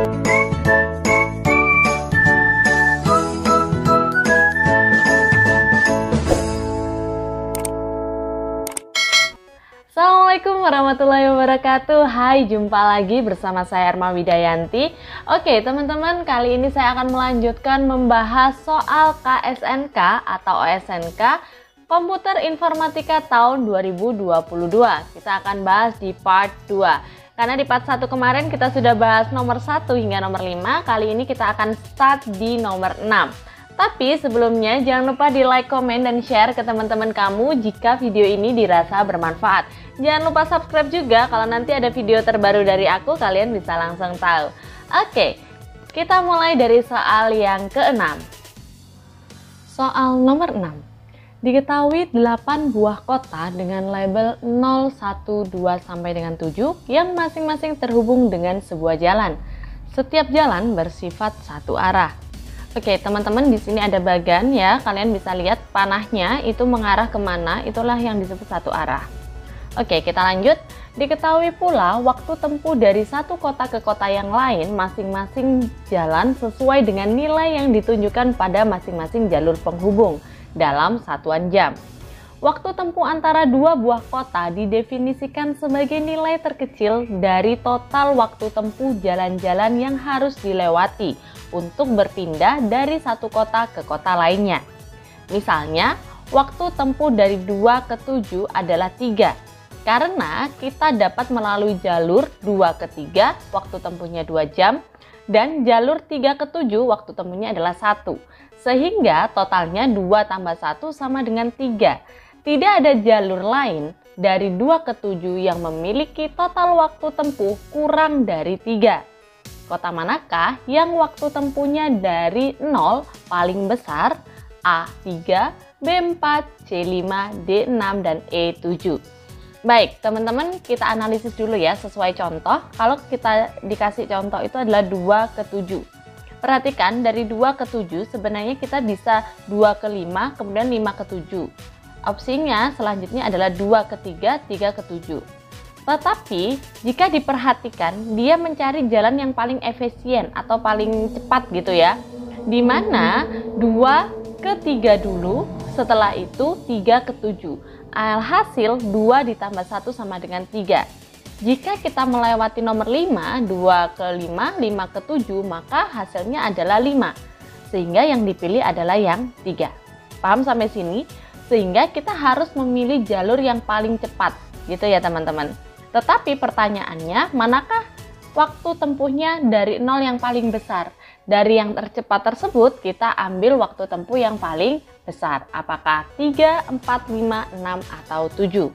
Assalamualaikum warahmatullahi wabarakatuh. Hai, jumpa lagi bersama saya Erma Widayanti. Oke teman-teman, kali ini saya akan melanjutkan membahas soal KSNK atau OSNK Komputer Informatika tahun 2022. Kita akan bahas di part 2. Karena di part 1 kemarin kita sudah bahas nomor 1 hingga nomor 5. Kali ini kita akan start di nomor 6. Tapi sebelumnya jangan lupa di like, komen, dan share ke teman-teman kamu jika video ini dirasa bermanfaat. Jangan lupa subscribe juga, kalau nanti ada video terbaru dari aku kalian bisa langsung tahu. Oke, kita mulai dari soal yang ke-6. Soal nomor 6. Diketahui 8 buah kota dengan label 0, 1, 2 sampai dengan 7 yang masing-masing terhubung dengan sebuah jalan. Setiap jalan bersifat satu arah. Oke teman-teman, di sini ada bagan ya, kalian bisa lihat panahnya itu mengarah kemana, itulah yang disebut satu arah. Oke, kita lanjut. Diketahui pula waktu tempuh dari satu kota ke kota yang lain masing-masing jalan sesuai dengan nilai yang ditunjukkan pada masing-masing jalur penghubung dalam satuan jam. Waktu tempuh antara dua buah kota didefinisikan sebagai nilai terkecil dari total waktu tempuh jalan-jalan yang harus dilewati untuk berpindah dari satu kota ke kota lainnya. Misalnya, waktu tempuh dari 2 ke 7 adalah 3. Karena kita dapat melalui jalur 2 ke 3, waktu tempuhnya 2 jam, dan jalur 3 ke 7, waktu tempuhnya adalah 1. Sehingga totalnya 2 tambah 1 sama dengan 3. Tidak ada jalur lain dari 2 ke 7 yang memiliki total waktu tempuh kurang dari 3. Kota manakah yang waktu tempuhnya dari 0 paling besar? A3, B4, C5, D6, dan E7. Baik, teman-teman, kita analisis dulu ya sesuai contoh. Kalau kita dikasih contoh itu adalah 2 ke 7. Perhatikan dari 2 ke 7 sebenarnya kita bisa 2 ke 5, kemudian 5 ke 7. Opsinya selanjutnya adalah 2 ke 3, 3 ke 7. Tetapi jika diperhatikan, dia mencari jalan yang paling efisien atau paling cepat gitu ya. Dimana 2 ke 3 dulu, setelah itu 3 ke 7. Alhasil 2 ditambah 1 sama dengan 3. Jika kita melewati nomor 5, 2 ke 5, 5 ke 7, maka hasilnya adalah 5. Sehingga yang dipilih adalah yang 3. Paham sampai sini? Sehingga kita harus memilih jalur yang paling cepat gitu ya teman-teman. Tetapi pertanyaannya, manakah waktu tempuhnya dari 0 yang paling besar? Dari yang tercepat tersebut, kita ambil waktu tempuh yang paling besar. Apakah 3, 4, 5, 6, atau 7?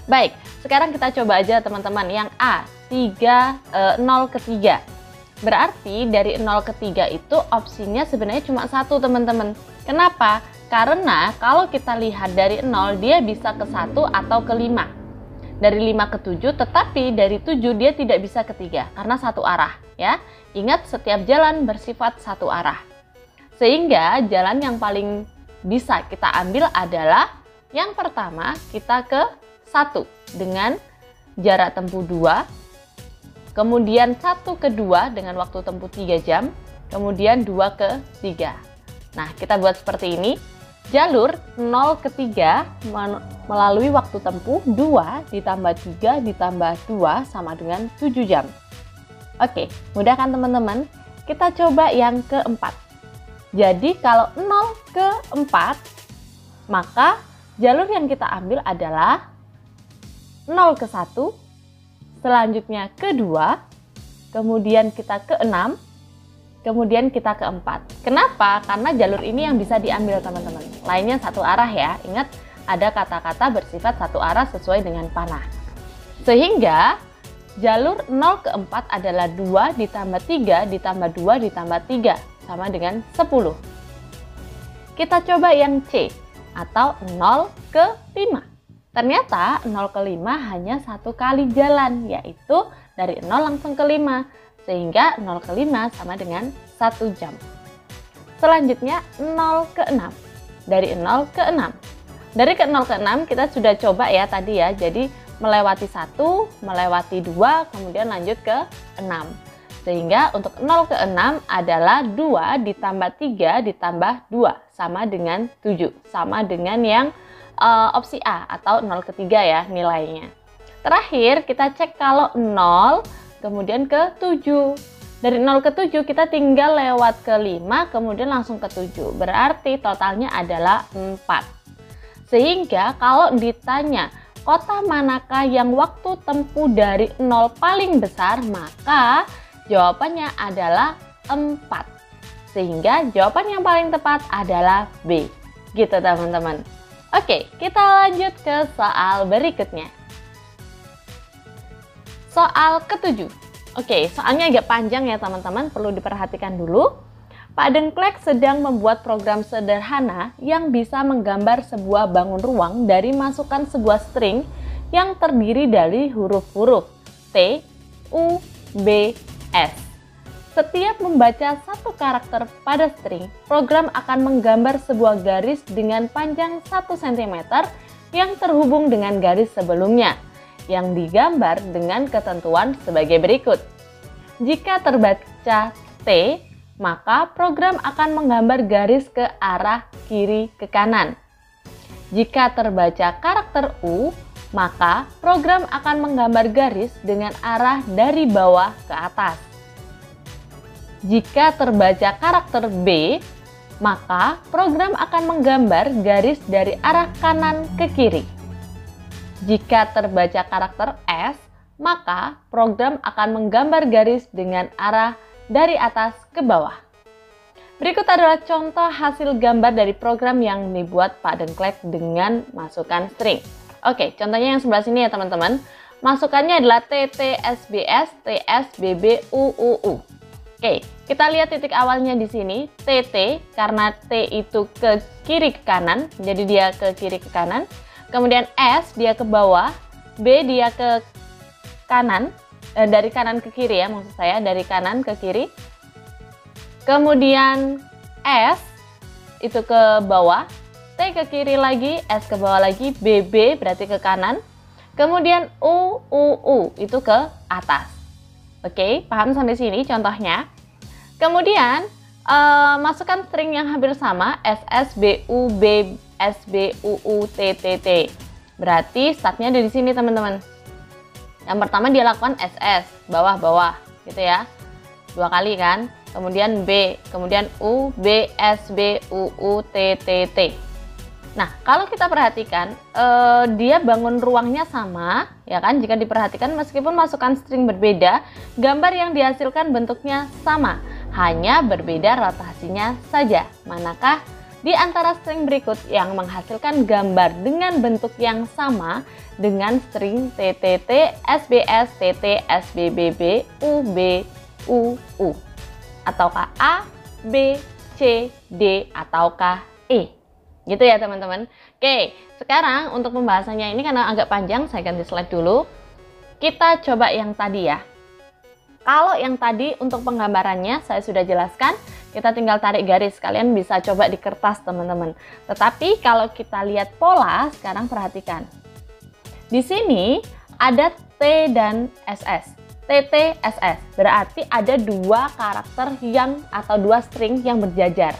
Baik, sekarang kita coba aja teman-teman. Yang A, 0 ke 3. Berarti dari 0 ke 3 itu opsinya sebenarnya cuma 1 teman-teman. Kenapa? Karena kalau kita lihat dari 0, dia bisa ke 1 atau ke 5. Dari 5 ke 7, tetapi dari 7 dia tidak bisa ke 3 karena satu arah ya. Ingat, setiap jalan bersifat satu arah. Sehingga jalan yang paling bisa kita ambil adalah yang pertama, kita ke 1 dengan jarak tempuh 2. Kemudian 1 ke 2 dengan waktu tempuh 3 jam. Kemudian 2 ke 3. Nah, kita buat seperti ini. Jalur 0 ke 3 melalui waktu tempuh 2 ditambah 3 ditambah 2 sama dengan 7 jam. Oke, mudah kan teman-teman? Kita coba yang keempat. Jadi kalau 0 ke 4, maka jalur yang kita ambil adalah 0 ke 1, selanjutnya ke 2, kemudian kita ke 6, kemudian kita ke 4. Kenapa? Karena jalur ini yang bisa diambil teman-teman. Lainnya satu arah ya. Ingat, ada kata-kata bersifat satu arah sesuai dengan panah. Sehingga jalur 0 ke 4 adalah 2 ditambah 3 ditambah 2 ditambah 3 sama dengan 10. Kita coba yang C atau 0 ke 5. Ternyata 0 ke 5 hanya satu kali jalan, yaitu dari 0 langsung ke 5. Sehingga 0 ke 5 sama dengan 1 jam. Selanjutnya 0 ke 6. Dari 0 ke 6. Dari ke 0 ke 6 kita sudah coba ya tadi ya. Jadi melewati 1, melewati 2, kemudian lanjut ke 6. Sehingga untuk 0 ke 6 adalah 2 ditambah 3 ditambah 2 sama dengan 7. Sama dengan yang opsi A atau 0 ke 3 ya nilainya. Terakhir kita cek kalau 0 kemudian ke 7. Dari 0 ke 7 kita tinggal lewat ke 5 kemudian langsung ke 7. Berarti totalnya adalah 4. Sehingga kalau ditanya kota manakah yang waktu tempuh dari 0 paling besar, maka jawabannya adalah 4. Sehingga jawaban yang paling tepat adalah B. Gitu teman-teman. Oke, kita lanjut ke soal berikutnya. Soal ke-7. Oke, soalnya agak panjang ya teman-teman, perlu diperhatikan dulu. Pak Dengklek sedang membuat program sederhana yang bisa menggambar sebuah bangun ruang dari masukan sebuah string yang terdiri dari huruf-huruf T, U, B, S. Setiap membaca satu karakter pada string, program akan menggambar sebuah garis dengan panjang 1 cm yang terhubung dengan garis sebelumnya, yang digambar dengan ketentuan sebagai berikut. Jika terbaca T, maka program akan menggambar garis ke arah kiri ke kanan. Jika terbaca karakter U, maka program akan menggambar garis dengan arah dari bawah ke atas. Jika terbaca karakter B, maka program akan menggambar garis dari arah kanan ke kiri. Jika terbaca karakter S, maka program akan menggambar garis dengan arah dari atas ke bawah. Berikut adalah contoh hasil gambar dari program yang dibuat Pak Dengklek dengan masukan string. Oke, contohnya yang sebelah sini ya teman-teman. Masukannya adalah TT, SBS, TS, BB, UUU. Oke, kita lihat titik awalnya di sini, TT, karena T itu ke kiri ke kanan, jadi dia ke kiri ke kanan. Kemudian S, dia ke bawah, B, dia ke kanan, dari kanan ke kiri ya, maksud saya, dari kanan ke kiri. Kemudian S, itu ke bawah, T ke kiri lagi, S ke bawah lagi, BB, berarti ke kanan. Kemudian UUU, itu ke atas. Oke, paham sampai sini contohnya. Kemudian masukkan string yang hampir sama SS, BU, B, SB, UU, TTT. Berarti startnya dari sini teman-teman. Yang pertama dia lakukan SS, bawah-bawah gitu ya. 2 kali kan. Kemudian B, kemudian U, B, SB, UU, TTT. Nah, kalau kita perhatikan, dia bangun ruangnya sama, ya kan? Jika diperhatikan, meskipun masukan string berbeda, gambar yang dihasilkan bentuknya sama, hanya berbeda rotasinya saja. Manakah di antara string berikut yang menghasilkan gambar dengan bentuk yang sama dengan string TTT, SBS, TT, SBBB, UB, UU? Ataukah A, B, C, D, ataukah E? Gitu ya teman-teman. Oke, sekarang untuk pembahasannya ini karena agak panjang, saya ganti slide dulu. Kita coba yang tadi ya. Kalau yang tadi untuk penggambarannya saya sudah jelaskan, kita tinggal tarik garis. Kalian bisa coba di kertas teman-teman. Tetapi kalau kita lihat pola, sekarang perhatikan. Di sini ada T dan SS. TT, SS. Berarti ada 2 karakter yang atau 2 string yang berjajar.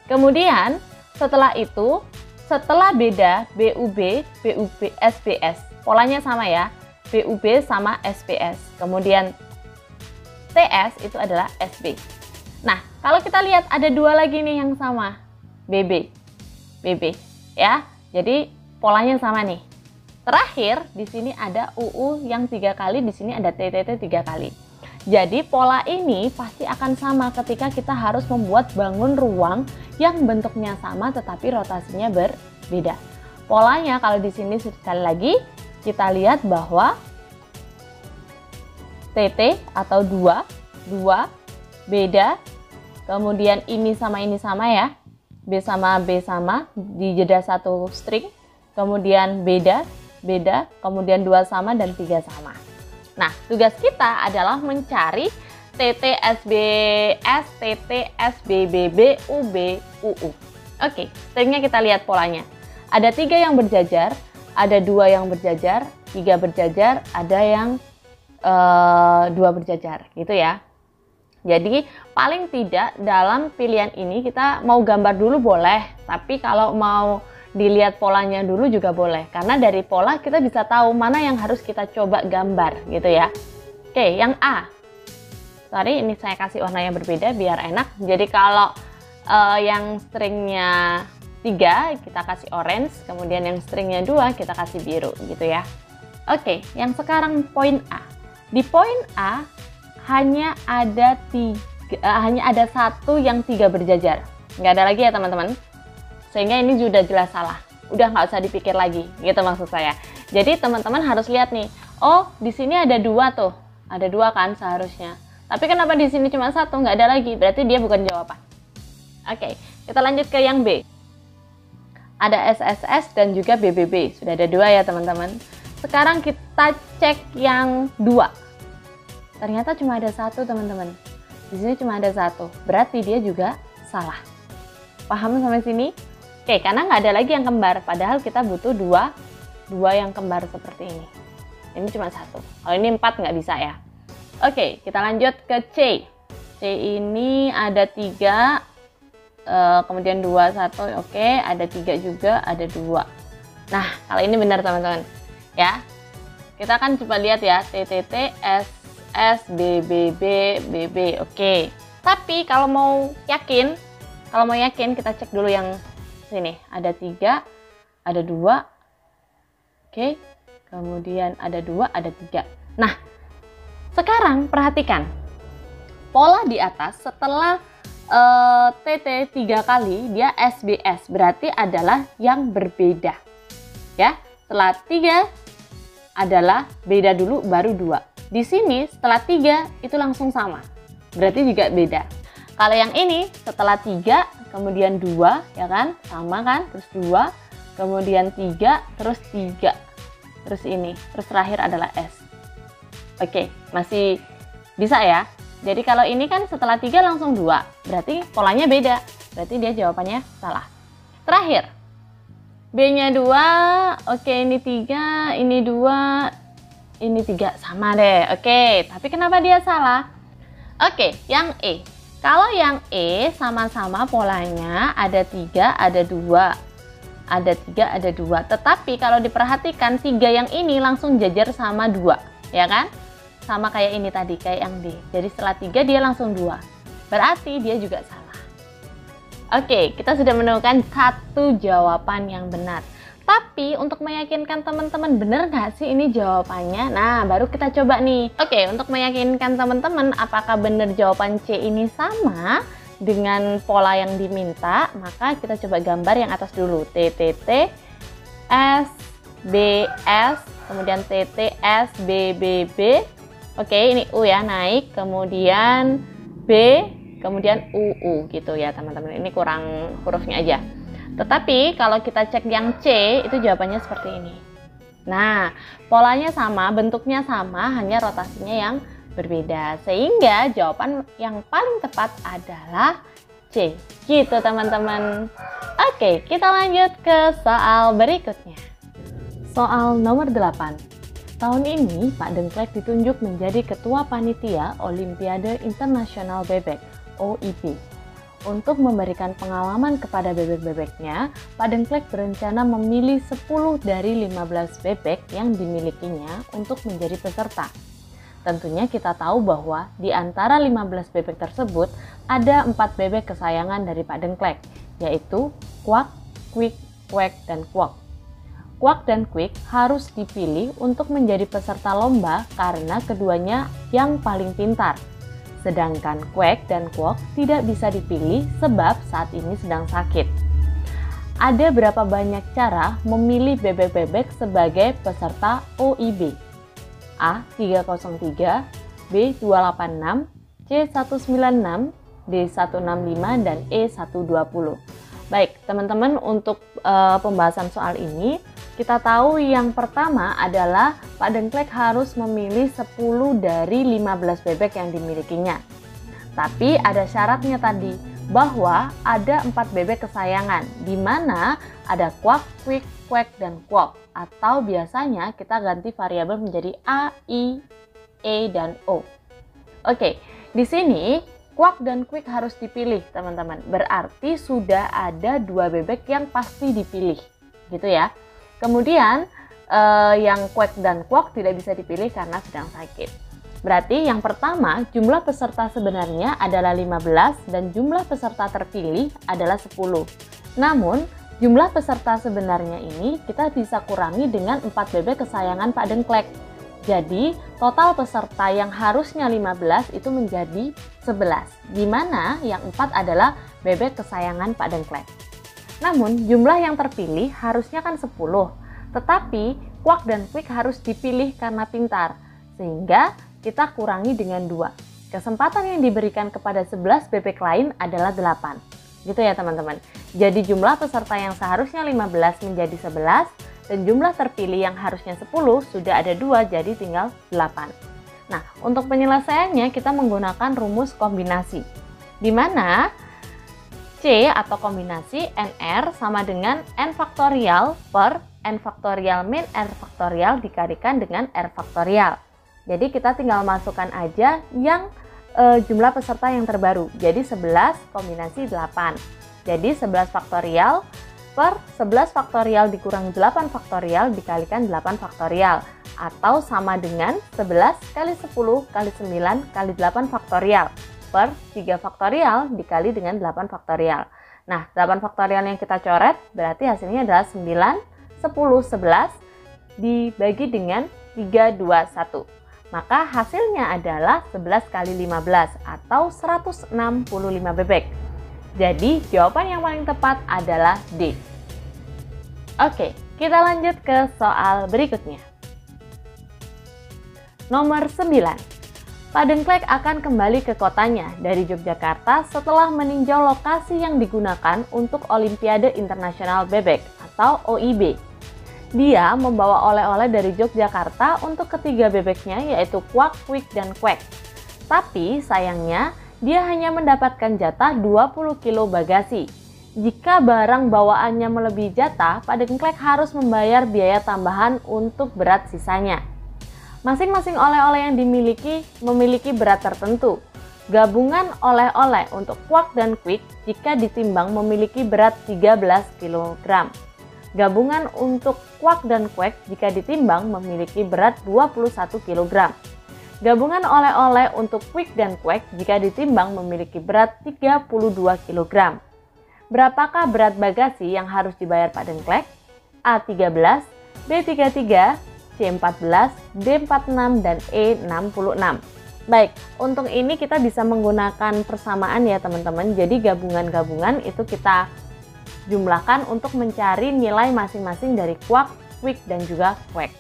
Kemudian setelah itu, setelah beda BUB, BUB, SBS. Polanya sama ya, BUB sama SBS. Kemudian TS itu adalah SB. Nah, kalau kita lihat ada 2 lagi nih yang sama, BB, BB ya. Jadi polanya sama nih. Terakhir di sini ada UU yang 3 kali, di sini ada TTT 3 kali. Jadi pola ini pasti akan sama ketika kita harus membuat bangun ruang yang bentuknya sama tetapi rotasinya berbeda. Polanya kalau di sini sekali lagi kita lihat bahwa TT atau 2 beda, kemudian ini sama ya, B sama B sama di jeda 1 string, kemudian beda, kemudian 2 sama dan 3 sama. Nah, tugas kita adalah mencari TT, SBS, TT, SBBB, UB, UU. Oke, stringnya kita lihat polanya. Ada 3 yang berjajar, ada 2 yang berjajar, 3 berjajar, ada yang 2 berjajar, gitu ya. Jadi paling tidak dalam pilihan ini kita mau gambar dulu boleh, tapi kalau mau dilihat polanya dulu juga boleh. Karena dari pola kita bisa tahu mana yang harus kita coba gambar gitu ya. Oke, yang A. Sorry, ini saya kasih warna yang berbeda biar enak. Jadi kalau yang stringnya 3 kita kasih orange, kemudian yang stringnya 2 kita kasih biru gitu ya. Oke, yang sekarang poin A. Di poin A hanya ada satu yang 3 berjajar, nggak ada lagi ya teman-teman, sehingga ini sudah jelas salah, udah nggak usah dipikir lagi gitu maksud saya. Jadi teman-teman harus lihat nih, oh di sini ada 2 tuh, ada 2 kan seharusnya, tapi kenapa di sini cuma 1, nggak ada lagi, berarti dia bukan jawaban. Oke, kita lanjut ke yang B. Ada SSS dan juga BBB, sudah ada 2 ya teman-teman. Sekarang kita cek yang 2. Ternyata cuma ada 1 teman-teman. Di sini cuma ada 1, berarti dia juga salah. Paham sampai sini? Oke, karena nggak ada lagi yang kembar, padahal kita butuh 2 yang kembar seperti ini. Ini cuma 1. Kalau ini 4 nggak bisa ya. Oke, kita lanjut ke C. C ini ada 3, kemudian 2, 1, oke, ada 3 juga, ada 2. Nah, kalau ini benar teman-teman. Ya, kita kan coba lihat ya, TTT, SBBB, BB, oke. Tapi kalau mau yakin kita cek dulu yang sini. Ada 3, ada 2, oke. Kemudian ada 2, ada 3. Nah, sekarang perhatikan. Pola di atas setelah TT 3 kali, dia SBS. Berarti adalah yang berbeda. Ya, setelah 3 adalah beda dulu, baru 2. Di sini setelah 3 itu langsung sama, berarti juga beda. Kalau yang ini setelah 3 kemudian 2 ya kan, sama kan, terus 2 kemudian 3 terus 3 terus ini, terus terakhir adalah S. Oke, masih bisa ya. Jadi kalau ini kan setelah 3 langsung 2, berarti polanya beda, berarti dia jawabannya salah. Terakhir B nya 2, oke, ini 3, ini 2, ini 3, sama deh. Oke, tapi kenapa dia salah? Oke, yang E. Kalau yang E sama-sama polanya ada 3, ada 2. Ada 3, ada 2. Tetapi kalau diperhatikan 3 yang ini langsung jajar sama 2, ya kan? Sama kayak ini tadi, kayak yang D. Jadi setelah 3 dia langsung 2. Berarti dia juga salah. Oke, kita sudah menemukan 1 jawaban yang benar. Tapi untuk meyakinkan teman-teman bener nggak sih ini jawabannya? Nah, baru kita coba nih. Oke, untuk meyakinkan teman-teman apakah benar jawaban C ini sama dengan pola yang diminta, maka kita coba gambar yang atas dulu. TTT, SBS, kemudian TT, SBBB. Oke, ini U ya, naik, kemudian B, kemudian UU gitu ya teman-teman. Ini kurang hurufnya aja. Tetapi kalau kita cek yang C, itu jawabannya seperti ini. Nah, polanya sama, bentuknya sama, hanya rotasinya yang berbeda. Sehingga jawaban yang paling tepat adalah C. Gitu teman-teman. Oke, kita lanjut ke soal berikutnya. Soal nomor 8. Tahun ini, Pak Dengklek ditunjuk menjadi Ketua Panitia Olimpiade Internasional Bebek, OIB. Untuk memberikan pengalaman kepada bebek-bebeknya, Pak Dengklek berencana memilih 10 dari 15 bebek yang dimilikinya untuk menjadi peserta. Tentunya kita tahu bahwa di antara 15 bebek tersebut, ada 4 bebek kesayangan dari Pak Dengklek, yaitu Kuak, Kwik, Kwek, dan Kuok. Kuak dan Kwik harus dipilih untuk menjadi peserta lomba karena keduanya yang paling pintar. Sedangkan Kwek dan Kuok tidak bisa dipilih sebab saat ini sedang sakit. Ada berapa banyak cara memilih bebek-bebek sebagai peserta OIB? A. 303, B. 286, C. 196, D. 165, dan E. 120. Baik, teman-teman, untuk pembahasan soal ini, kita tahu yang pertama adalah Pak Dengklek harus memilih 10 dari 15 bebek yang dimilikinya. Tapi ada syaratnya tadi, bahwa ada 4 bebek kesayangan, di mana ada Kuak, Kwik, Kwek, dan Kuok. Atau biasanya kita ganti variabel menjadi A, I, E, dan O. Oke, di sini Quack dan Quick harus dipilih, teman-teman. Berarti sudah ada 2 bebek yang pasti dipilih, gitu ya. Kemudian yang Quack dan Quack tidak bisa dipilih karena sedang sakit. Berarti yang pertama, jumlah peserta sebenarnya adalah 15 dan jumlah peserta terpilih adalah 10. Namun, jumlah peserta sebenarnya ini kita bisa kurangi dengan 4 bebek kesayangan Pak Dengklek. Jadi, total peserta yang harusnya 15 itu menjadi 11, di mana yang 4 adalah bebek kesayangan Pak Dengklek. Namun, jumlah yang terpilih harusnya kan 10, tetapi Quack dan Quick harus dipilih karena pintar, sehingga kita kurangi dengan 2. Kesempatan yang diberikan kepada 11 bebek lain adalah 8. Gitu ya teman-teman. Jadi jumlah peserta yang seharusnya 15 menjadi 11, dan jumlah terpilih yang harusnya 10 sudah ada 2, jadi tinggal 8. Nah, untuk penyelesaiannya kita menggunakan rumus kombinasi, di mana C atau kombinasi NR sama dengan N faktorial per N faktorial min R faktorial dikalikan dengan R faktorial. Jadi kita tinggal masukkan aja yang jumlah peserta yang terbaru. Jadi 11 kombinasi 8. Jadi 11 faktorial per 11 faktorial dikurangi 8 faktorial dikalikan 8 faktorial, atau sama dengan 11 kali 10 kali 9 kali 8 faktorial per 3 faktorial dikali dengan 8 faktorial. Nah, 8 faktorial yang kita coret berarti hasilnya adalah 9, 10, 11 dibagi dengan 3, 2, 1. Maka hasilnya adalah 11 kali 15 atau 165 bebek. Jadi jawaban yang paling tepat adalah D. Oke, kita lanjut ke soal berikutnya. Nomor 9. Pak Dengklek akan kembali ke kotanya dari Yogyakarta setelah meninjau lokasi yang digunakan untuk Olimpiade Internasional Bebek atau OIB. Dia membawa oleh-oleh dari Yogyakarta untuk ketiga bebeknya, yaitu Quack, Quick, dan Quack. Tapi sayangnya dia hanya mendapatkan jatah 20 kilo bagasi. Jika barang bawaannya melebihi jatah, Pak Dengklek harus membayar biaya tambahan untuk berat sisanya. Masing-masing oleh-oleh yang memiliki berat tertentu. Gabungan oleh-oleh untuk Quack dan Quick jika ditimbang memiliki berat 13 kg. Gabungan untuk Quack dan Quack jika ditimbang memiliki berat 21 kg. Gabungan oleh-oleh untuk Quick dan Quack jika ditimbang memiliki berat 32 kg. Berapakah berat bagasi yang harus dibayar Pak Dengklek? A 13, B 33, C 14, D 46, dan E 66. Baik, untuk ini kita bisa menggunakan persamaan ya teman-teman. Jadi gabungan-gabungan itu kita jumlahkan untuk mencari nilai masing-masing dari Quack, Quick, dan juga Quack.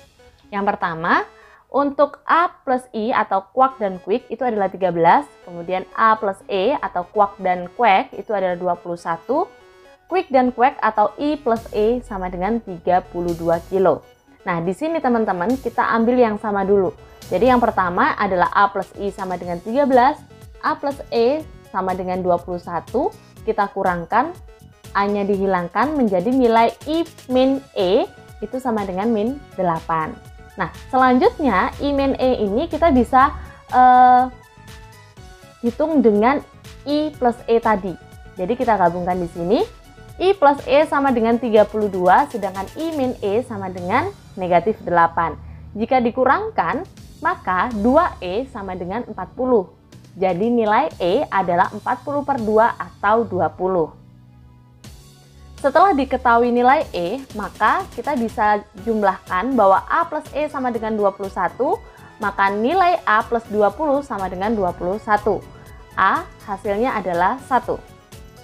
Yang pertama, untuk A plus I atau Quack dan Quick itu adalah 13, kemudian A plus E atau Quack dan Quack itu adalah 21, Quick dan Quack atau I plus E sama dengan 32 kilo. Nah, di sini teman-teman kita ambil yang sama dulu. Jadi yang pertama adalah A plus I sama dengan 13, A plus E sama dengan 21, kita kurangkan, A-nya dihilangkan menjadi nilai I min E itu sama dengan min 8. Nah, selanjutnya I min E ini kita bisa hitung dengan I plus E tadi. Jadi kita gabungkan di sini. I plus E sama dengan 32, sedangkan I min E sama dengan negatif 8. Jika dikurangkan, maka 2E sama dengan 40. Jadi nilai E adalah 40 per 2 atau 20. Setelah diketahui nilai E, maka kita bisa jumlahkan bahwa A plus E sama dengan 21, maka nilai A plus 20 sama dengan 21. A hasilnya adalah 1.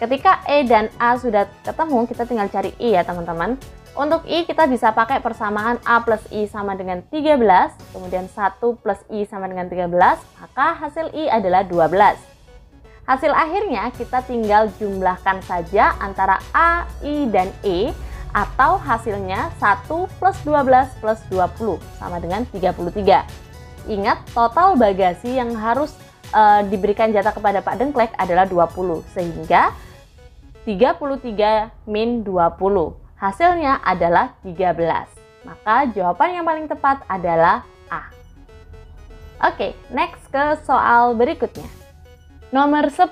Ketika E dan A sudah ketemu, kita tinggal cari I ya teman-teman. Untuk I kita bisa pakai persamaan A plus I sama dengan 13, kemudian 1 plus I sama dengan 13, maka hasil I adalah 12. Hasil akhirnya kita tinggal jumlahkan saja antara A, I, dan E, atau hasilnya 1 plus 12 plus 20 sama dengan 33. Ingat, total bagasi yang harus diberikan jatah kepada Pak Dengklek adalah 20, sehingga 33 min 20. Hasilnya adalah 13. Maka jawaban yang paling tepat adalah A. Oke, next ke soal berikutnya. Nomor 10.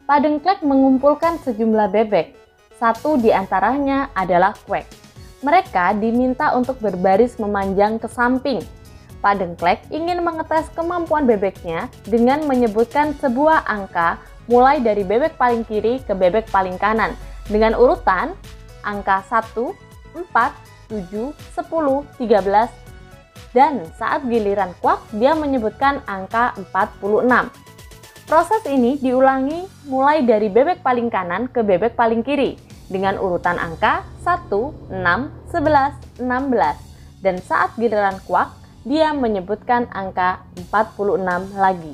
Pak Dengklek mengumpulkan sejumlah bebek. Satu di antaranya adalah Quek. Mereka diminta untuk berbaris memanjang ke samping. Pak Dengklek ingin mengetes kemampuan bebeknya dengan menyebutkan sebuah angka mulai dari bebek paling kiri ke bebek paling kanan dengan urutan angka 1, 4, 7, 10, 13, dan saat giliran Kuak dia menyebutkan angka 46. Proses ini diulangi mulai dari bebek paling kanan ke bebek paling kiri dengan urutan angka 1, 6, 11, 16, dan saat giliran Kuak dia menyebutkan angka 46 lagi.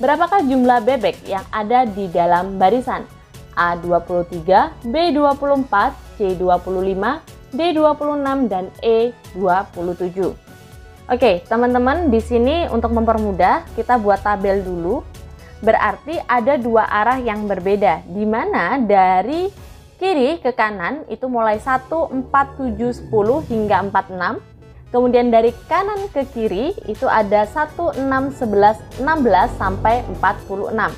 Berapakah jumlah bebek yang ada di dalam barisan? A23, B24, C25, D26, dan E27. Oke, teman-teman, di sini untuk mempermudah kita buat tabel dulu. Berarti ada dua arah yang berbeda, di mana dari kiri ke kanan itu mulai 1, 4, 7, 10 hingga 46. Kemudian dari kanan ke kiri itu ada 1, 6, 11, 16 sampai 46.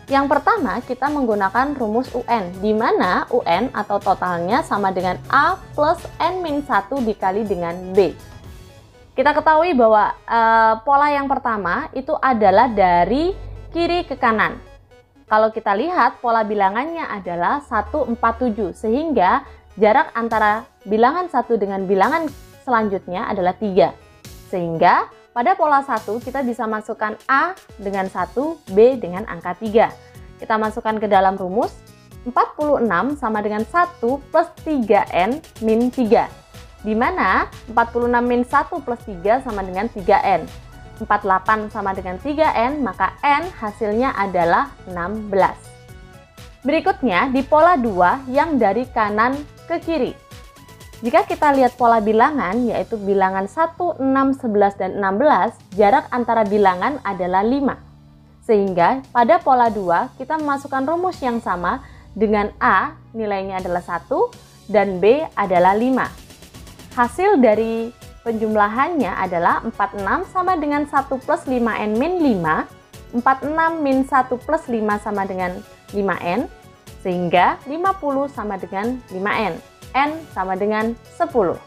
Yang pertama kita menggunakan rumus UN, di mana UN atau totalnya sama dengan A plus N-1 dikali dengan B. Kita ketahui bahwa pola yang pertama itu adalah dari kiri ke kanan. Kalau kita lihat pola bilangannya adalah 147, sehingga jarak antara bilangan 1 dengan bilangan selanjutnya adalah 3. Sehingga pada pola 1 kita bisa masukkan A dengan 1, B dengan angka 3. Kita masukkan ke dalam rumus, 46 sama dengan 1 plus 3N min 3. Di mana 46 min 1 plus 3 sama dengan 3N. 48 sama dengan 3N, maka N hasilnya adalah 16. Berikutnya di pola 2 yang dari kanan ke kiri. Jika kita lihat pola bilangan, yaitu bilangan 1, 6, 11, dan 16, jarak antara bilangan adalah 5. Sehingga pada pola 2 kita memasukkan rumus yang sama dengan A nilainya adalah 1 dan B adalah 5. Hasil dari penjumlahannya adalah 46 sama dengan 1 plus 5N min 5, 46 min 1 plus 5 sama dengan 5N, sehingga 50 sama dengan 5N, N sama dengan 10.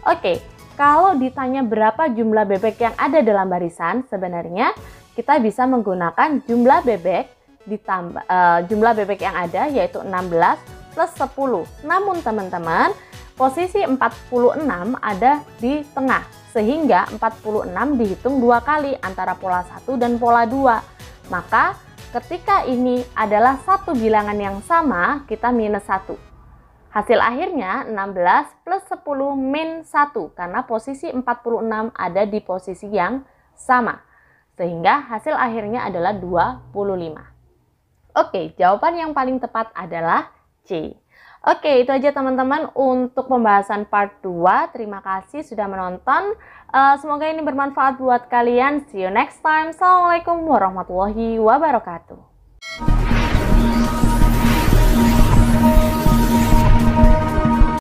Oke, kalau ditanya berapa jumlah bebek yang ada dalam barisan, sebenarnya kita bisa menggunakan jumlah bebek ditambah jumlah bebek yang ada, yaitu 16 plus 10. Namun teman-teman, posisi 46 ada di tengah, sehingga 46 dihitung dua kali antara pola 1 dan pola 2. Maka ketika ini adalah satu bilangan yang sama, kita minus 1. Hasil akhirnya 16 plus 10 min 1, karena posisi 46 ada di posisi yang sama. Sehingga hasil akhirnya adalah 25. Oke, jawaban yang paling tepat adalah C. Oke, itu aja teman-teman untuk pembahasan part 2. Terima kasih sudah menonton. Semoga ini bermanfaat buat kalian. See you next time. Assalamualaikum warahmatullahi wabarakatuh.